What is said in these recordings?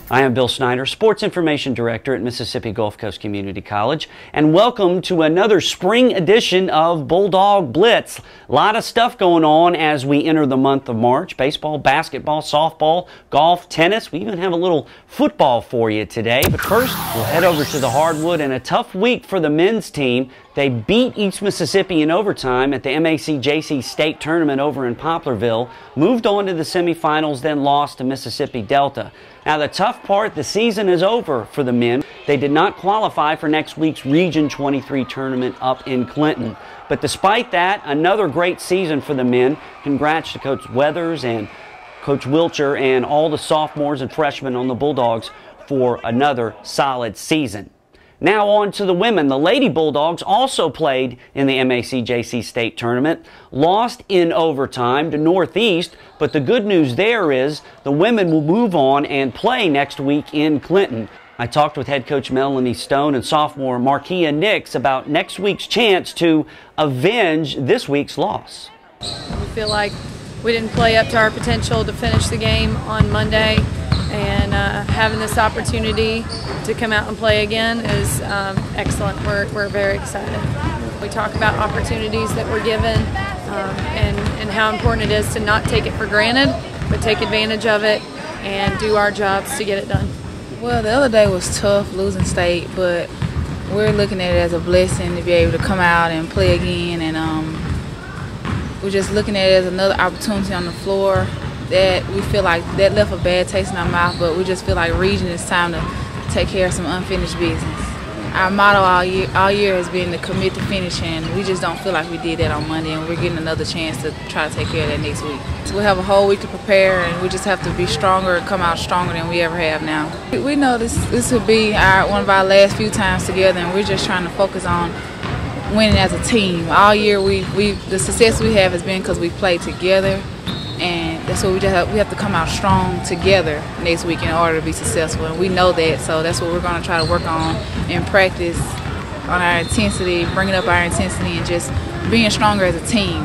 I am Bill Snyder, Sports Information Director at Mississippi Gulf Coast Community College, and welcome to another spring edition of Bulldog Blitz. A lot of stuff going on as we enter the month of March. Baseball, basketball, softball, golf, tennis. We even have a little football for you today. But first, we'll head over to the hardwood, and a tough week for the men's team. They beat East Mississippi in overtime at the MGCCC State Tournament over in Poplarville, moved on to the semifinals, then lost to Mississippi Delta. Now, the tough part, the season is over for the men. They did not qualify for next week's Region 23 tournament up in Clinton. But despite that, another great season for the men. Congrats to Coach Weathers and Coach Wilcher and all the sophomores and freshmen on the Bulldogs for another solid season. Now on to the women. The Lady Bulldogs also played in the MGCCC State Tournament, lost in overtime to Northeast, but the good news there is the women will move on and play next week in Clinton. I talked with head coach Melanie Stone and sophomore Markia Nix about next week's chance to avenge this week's loss. We feel like we didn't play up to our potential to finish the game on Monday, and having this opportunity to come out and play again is excellent. We're very excited. We talk about opportunities that we're given and how important it is to not take it for granted, but take advantage of it and do our jobs to get it done. Well, the other day was tough, losing state, but we're looking at it as a blessing to be able to come out and play again, and we're just looking at it as another opportunity on the floor that we feel like that left a bad taste in our mouth, but we just feel like region is time to take care of some unfinished business. Our motto all year has been to commit to finish, and we just don't feel like we did that on Monday, and we're getting another chance to try to take care of that next week. So we'll have a whole week to prepare, and we just have to be stronger and come out stronger than we ever have now. We know this will be one of our last few times together, and we're just trying to focus on winning as a team. All year, the success we have has been because we played together, and that's what we have to come out strong together next week in order to be successful, and we know that, so that's what we're going to try to work on and practice on our intensity, bringing up our intensity, and just being stronger as a team.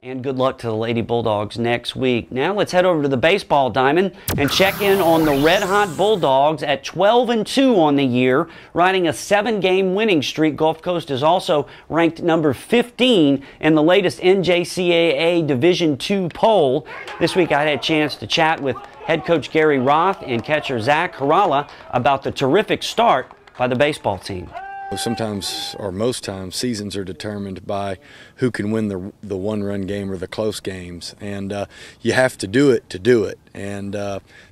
And good luck to the Lady Bulldogs next week. Now let's head over to the baseball diamond and check in on the red-hot Bulldogs at 12-2 on the year, riding a 7-game winning streak. Gulf Coast is also ranked number 15 in the latest NJCAA Division II poll. This week I had a chance to chat with head coach Gary Roth and catcher Zach Harala about the terrific start by the baseball team. Sometimes, or most times, seasons are determined by who can win the one-run game or the close games, and you have to do it to do it. And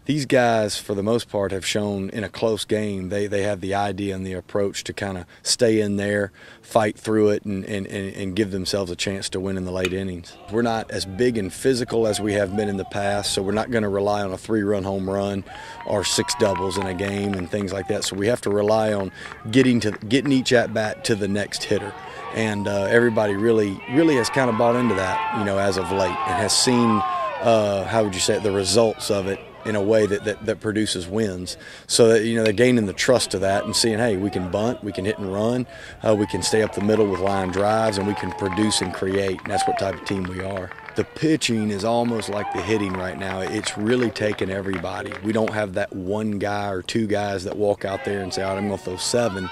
these guys, for the most part, have shown in a close game they have the idea and the approach to kind of stay in there, fight through it, and give themselves a chance to win in the late innings. We're not as big and physical as we have been in the past, so we're not going to rely on a 3-run home run or 6 doubles in a game and things like that. So we have to rely on getting each at-bat to the next hitter. And everybody really has kind of bought into that, as of late, and has seen, how would you say it, the results of it in a way that produces wins. So that, they're gaining the trust of that and seeing, hey, we can bunt, we can hit and run, we can stay up the middle with line drives, and we can produce and create, and that's what type of team we are. The pitching is almost like the hitting right now. It's really taken everybody. We don't have that one guy or 2 guys that walk out there and say, all right, I'm going to throw 7.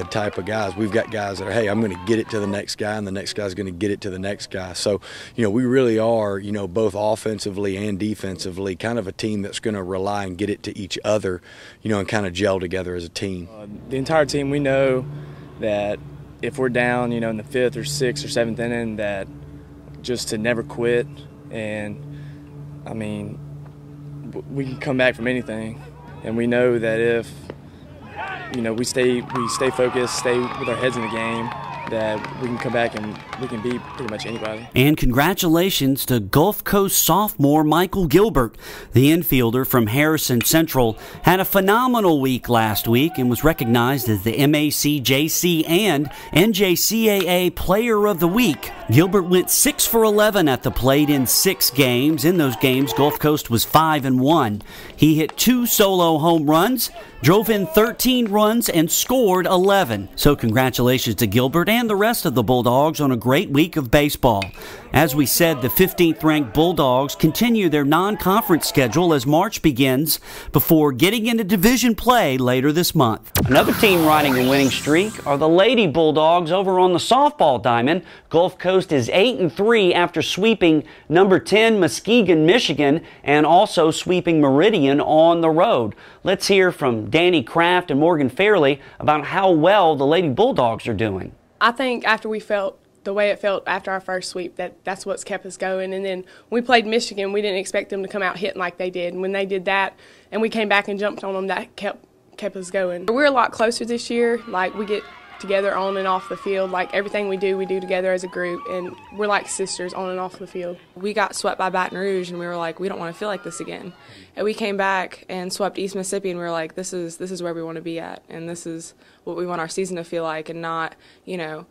Type of guys. We've got guys that are, hey, I'm going to get it to the next guy, and the next guy's going to get it to the next guy. So, we really are, both offensively and defensively, kind of a team that's going to rely and get it to each other, and kind of gel together as a team. The entire team, we know that if we're down, in the 5th or 6th or 7th inning, that just to never quit. And, I mean, we can come back from anything. And we know that if we stay focused, stay with our heads in the game, that we can come back and we can beat pretty much anybody. And congratulations to Gulf Coast sophomore Michael Gilbert. The infielder from Harrison Central had a phenomenal week last week and was recognized as the MGCCC and NJCAA Player of the Week. Gilbert went 6 for 11 at the plate in 6 games. In those games, Gulf Coast was 5-1. He hit 2 solo home runs, drove in 13 runs and scored 11. So congratulations to Gilbert and the rest of the Bulldogs on a great week of baseball. As we said, the 15th ranked Bulldogs continue their non-conference schedule as March begins before getting into division play later this month. Another team riding a winning streak are the Lady Bulldogs over on the softball diamond. Gulf Coast is 8-3 after sweeping number 10 Muskegon, Michigan, and also sweeping Meridian on the road. Let's hear from Danny Kraft and Morgan Fairley about how well the Lady Bulldogs are doing. I think after we felt the way it felt after our first sweep, that's what's kept us going. And then when we played Michigan, we didn't expect them to come out hitting like they did. And when they did that and we came back and jumped on them, that kept us going. We're a lot closer this year. Like, we get together on and off the field. Like, everything we do together as a group, and we're like sisters on and off the field. We got swept by Baton Rouge, and we were like, we don't want to feel like this again. And we came back and swept East Mississippi, and we were like, this is where we want to be at, and this is what we want our season to feel like, and not, you know,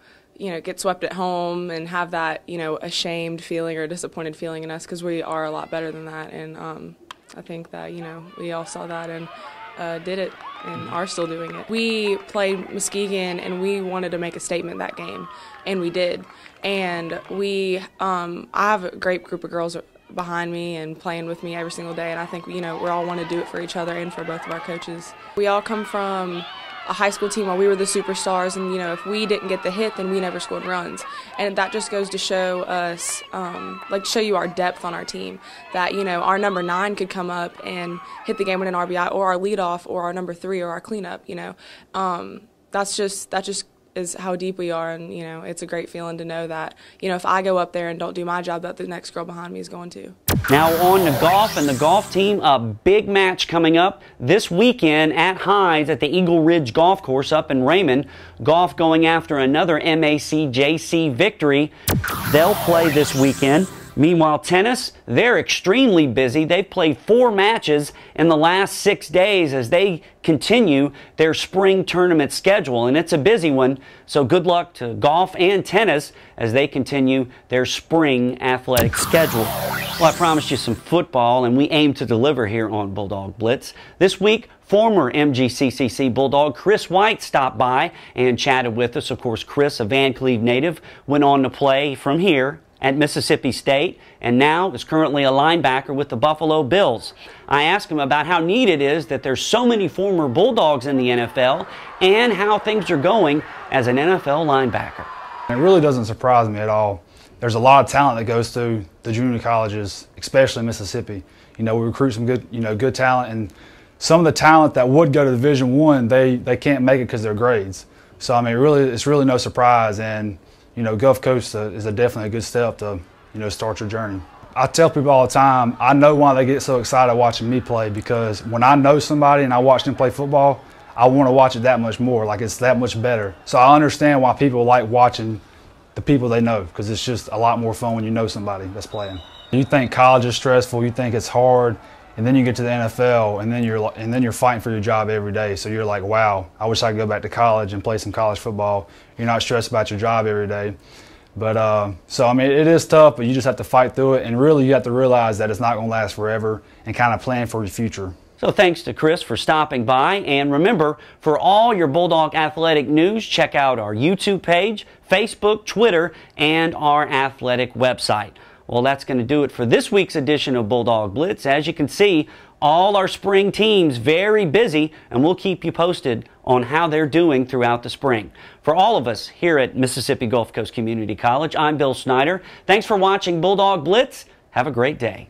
get swept at home and have that, ashamed feeling or disappointed feeling in us, because we are a lot better than that. And I think that, we all saw that and did it and are still doing it. We played Muskegon and we wanted to make a statement that game, and we did. And I have a great group of girls behind me and playing with me every single day, and I think, we all want to do it for each other and for both of our coaches. We all come from a high school team where we were the superstars, and if we didn't get the hit, then we never scored runs. And that just goes to show us, show you our depth on our team, that our number 9 could come up and hit the game-winning RBI, or our leadoff, or our number 3, or our cleanup. That just is how deep we are, and it's a great feeling to know that if I go up there and don't do my job, that the next girl behind me is going to. Now on to golf, and the golf team, a big match coming up this weekend at Hydes at the Eagle Ridge Golf Course up in Raymond. Golf going after another MACJC victory. They'll play this weekend. Meanwhile, tennis, they're extremely busy. They've played 4 matches in the last 6 days as they continue their spring tournament schedule, and it's a busy one. So good luck to golf and tennis as they continue their spring athletic schedule. Well, I promised you some football, and we aim to deliver here on Bulldog Blitz. This week, former MGCCC Bulldog Chris White stopped by and chatted with us. Of course, Chris, a Van Cleve native, went on to play from here at Mississippi State, and now is currently a linebacker with the Buffalo Bills. I asked him about how neat it is that there's so many former Bulldogs in the NFL and how things are going as an NFL linebacker. It really doesn't surprise me at all. There's a lot of talent that goes through the junior colleges, especially in Mississippi. We recruit some good talent, and some of the talent that would go to Division I, they can't make it because of their grades. So I mean, it's really no surprise, and Gulf Coast is definitely a good step to, start your journey. I tell people all the time, I know why they get so excited watching me play, because when I know somebody and I watch them play football, I want to watch it that much more, like it's that much better. So I understand why people like watching the people they know, because it's just a lot more fun when you know somebody that's playing. You think college is stressful, you think it's hard, and then you get to the NFL, and then you're fighting for your job every day. So you're like, wow, I wish I could go back to college and play some college football. You're not stressed about your job every day. But so I mean, it is tough, but you just have to fight through it, and really you have to realize that it's not going to last forever, and kind of plan for your future. So thanks to Chris for stopping by, and remember, for all your Bulldog athletic news, check out our YouTube page, Facebook, Twitter, and our athletic website. Well, that's going to do it for this week's edition of Bulldog Blitz. As you can see, all our spring teams very busy, and we'll keep you posted on how they're doing throughout the spring. For all of us here at Mississippi Gulf Coast Community College, I'm Bill Snyder. Thanks for watching Bulldog Blitz. Have a great day.